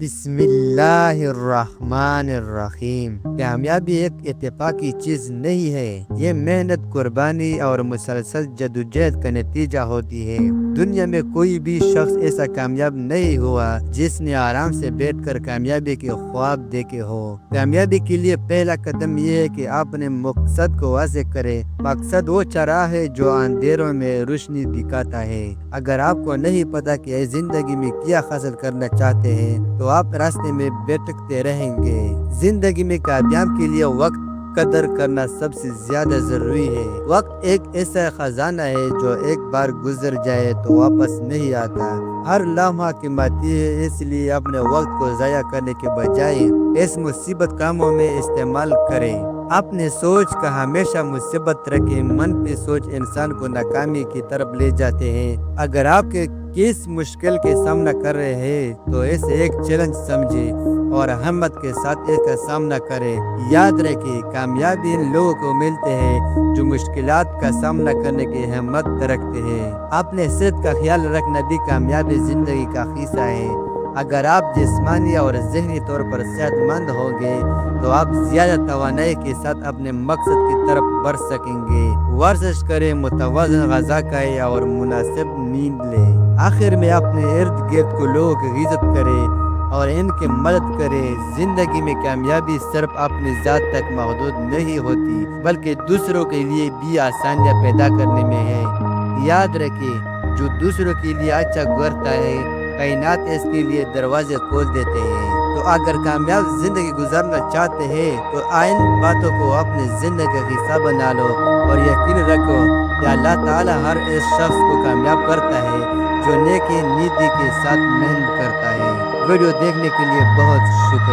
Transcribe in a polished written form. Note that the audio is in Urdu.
بسم اللہ الرحمن الرحیم۔ کامیابی ایک اتفاقی چیز نہیں ہے، یہ محنت، قربانی اور مسلسل جدوجہد کا نتیجہ ہوتی ہے۔ دنیا میں کوئی بھی شخص ایسا کامیاب نہیں ہوا جس نے آرام سے بیٹھ کر کامیابی کے خواب دیکھے ہو۔ کامیابی کے لیے پہلا قدم یہ ہے کہ آپ اپنے مقصد کو واضح کریں۔ مقصد وہ چراغ ہے جو اندھیروں میں روشنی دکھاتا ہے۔ اگر آپ کو نہیں پتا کہ زندگی میں کیا حاصل کرنا چاہتے ہیں تو آپ راستے میں بھٹکتے رہیں گے۔ زندگی میں کامیابی کے لیے وقت قدر کرنا سب سے زیادہ ضروری ہے۔ وقت ایک ایسا خزانہ ہے جو ایک بار گزر جائے تو واپس نہیں آتا۔ ہر لمحہ قیمتی ہے، اس لیے اپنے وقت کو ضائع کرنے کے بجائے اس مثبت کاموں میں استعمال کریں۔ اپنے سوچ کا ہمیشہ مثبت رکھیں۔ منفی سوچ انسان کو ناکامی کی طرف لے جاتے ہیں۔ اگر آپ کس مشکل کے سامنا کر رہے ہیں تو اسے ایک چیلنج سمجھیں اور ہمت کے ساتھ اس کا سامنا کریں۔ یاد رکھیں، کامیابی ان لوگوں کو ملتے ہیں جو مشکلات کا سامنا کرنے کی ہمت رکھتے ہیں۔ اپنے صحت کا خیال رکھنا بھی کامیابی زندگی کا حصہ ہے۔ اگر آپ جسمانی اور ذہنی طور پر صحت مند ہوں گے تو آپ زیادہ توانائی کے ساتھ اپنے مقصد کی طرف بڑھ سکیں گے۔ ورزش کریں، متوازن غذا کھائیں اور مناسب نیند لیں۔ آخر میں اپنے ارد گرد کے لوگوں کی عزت کریں اور ان کی مدد کریں۔ زندگی میں کامیابی صرف اپنی ذات تک محدود نہیں ہوتی بلکہ دوسروں کے لیے بھی آسانیاں پیدا کرنے میں ہے۔ یاد رکھیں، جو دوسروں کے لیے اچھا کرتا ہے کائنات اس کے لیے دروازے کھول دیتے ہیں۔ تو اگر کامیاب زندگی گزارنا چاہتے ہیں تو ان باتوں کو اپنی زندگی کا حصہ بنا لو اور یقین رکھو کہ اللہ تعالیٰ ہر اس شخص کو کامیاب کرتا ہے جو نیکی نیتی کے ساتھ محنت کرتا ہے۔ ویڈیو دیکھنے کے لیے بہت شکریہ۔